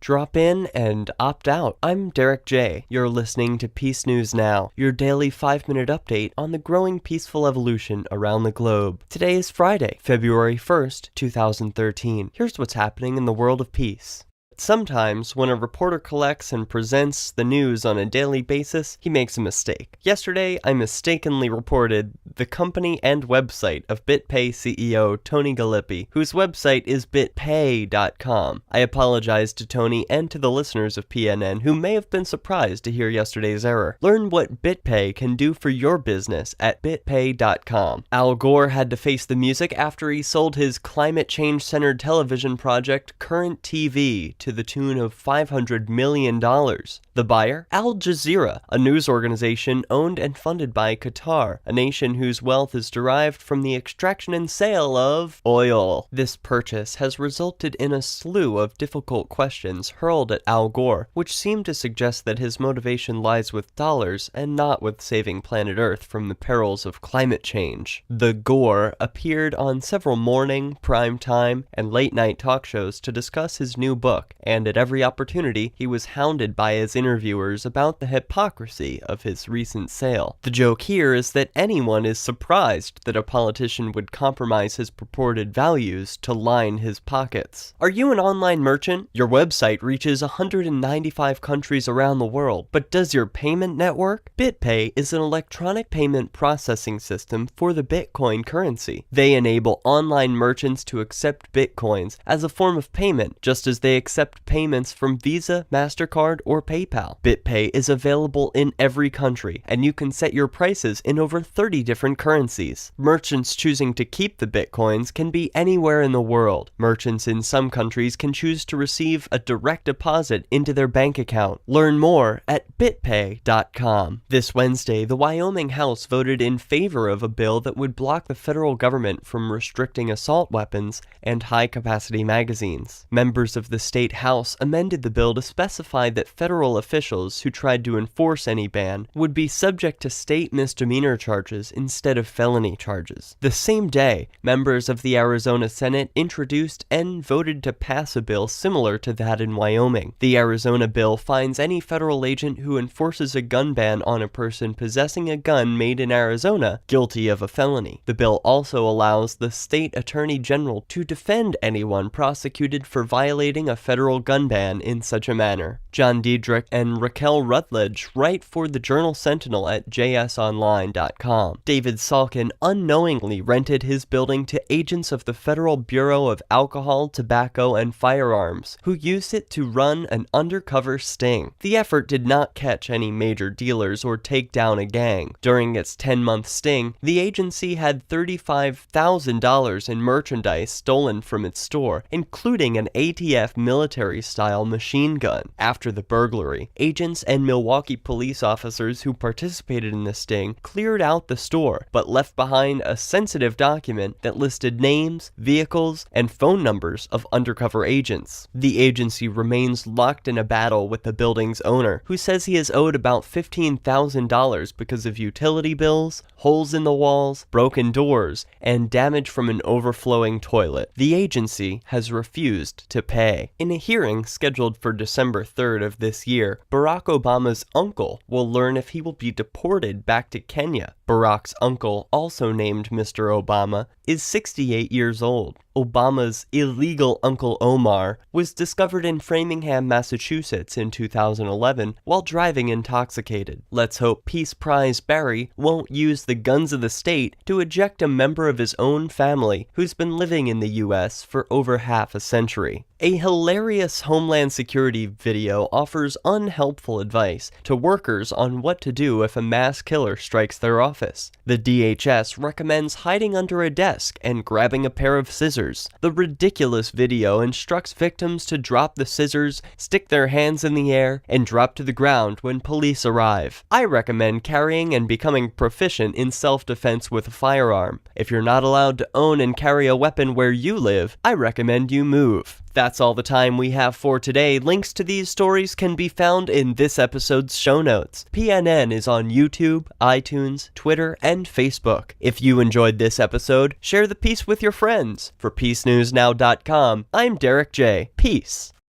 Drop in and opt out. I'm Derek J. You're listening to Peace News Now, your daily 5-minute update on the growing peaceful evolution around the globe. Today is Friday, February 1st, 2013. Here's what's happening in the world of peace. Sometimes, when a reporter collects and presents the news on a daily basis, he makes a mistake. Yesterday, I mistakenly reported the company and website of BitPay CEO Tony Galippi, whose website is bitpay.com. I apologize to Tony and to the listeners of PNN who may have been surprised to hear yesterday's error. Learn what BitPay can do for your business at bitpay.com. Al Gore had to face the music after he sold his climate change-centered television project Current TV to the tune of $500 million. The buyer? Al Jazeera, a news organization owned and funded by Qatar, a nation whose wealth is derived from the extraction and sale of oil. This purchase has resulted in a slew of difficult questions hurled at Al Gore, which seem to suggest that his motivation lies with dollars and not with saving planet Earth from the perils of climate change. The Gore appeared on several morning, primetime, and late-night talk shows to discuss his new book, and at every opportunity, he was hounded by his interviewers about the hypocrisy of his recent sale. The joke here is that anyone is surprised that a politician would compromise his purported values to line his pockets. Are you an online merchant? Your website reaches 195 countries around the world, but does your payment network? BitPay is an electronic payment processing system for the Bitcoin currency. They enable online merchants to accept Bitcoins as a form of payment, just as they accept payments from Visa, MasterCard, or PayPal. BitPay is available in every country, and you can set your prices in over 30 different currencies. Merchants choosing to keep the Bitcoins can be anywhere in the world. Merchants in some countries can choose to receive a direct deposit into their bank account. Learn more at bitpay.com. This Wednesday, the Wyoming House voted in favor of a bill that would block the federal government from restricting assault weapons and high-capacity magazines. Members of the state House amended the bill to specify that federal officials who tried to enforce any ban would be subject to state misdemeanor charges instead of felony charges. The same day, members of the Arizona Senate introduced and voted to pass a bill similar to that in Wyoming. The Arizona bill finds any federal agent who enforces a gun ban on a person possessing a gun made in Arizona guilty of a felony. The bill also allows the state attorney general to defend anyone prosecuted for violating a federal gun ban in such a manner. John Diedrich and Raquel Rutledge write for the Journal Sentinel at jsonline.com. David Salkin unknowingly rented his building to agents of the Federal Bureau of Alcohol, Tobacco, and Firearms, who used it to run an undercover sting. The effort did not catch any major dealers or take down a gang. During its 10-month sting, the agency had $35,000 in merchandise stolen from its store, including an ATF military-style machine gun. After the burglary, agents and Milwaukee police officers who participated in the sting cleared out the store, but left behind a sensitive document that listed names, vehicles, and phone numbers of undercover agents. The agency remains locked in a battle with the building's owner, who says he is owed about $15,000 because of utility bills, holes in the walls, broken doors, and damage from an overflowing toilet. The agency has refused to pay. In a hearing scheduled for December 3rd of this year, Barack Obama's uncle will learn if he will be deported back to Kenya. Barack's uncle, also named Mr. Obama, is 68 years old. Obama's illegal Uncle Omar was discovered in Framingham, Massachusetts in 2011 while driving intoxicated. Let's hope Peace Prize Barry won't use the guns of the state to eject a member of his own family who's been living in the U.S. for over half a century. A hilarious Homeland Security video offers unhelpful advice to workers on what to do if a mass killer strikes their office. The DHS recommends hiding under a desk and grabbing a pair of scissors. The ridiculous video instructs victims to drop the scissors, stick their hands in the air, and drop to the ground when police arrive. I recommend carrying and becoming proficient in self-defense with a firearm. If you're not allowed to own and carry a weapon where you live, I recommend you move. That's all the time we have for today. Links to these stories can be found in this episode's show notes. PNN is on YouTube, iTunes, Twitter, and Facebook. If you enjoyed this episode, share the piece with your friends. For PeaceNewsNow.com, I'm Derek J. Peace.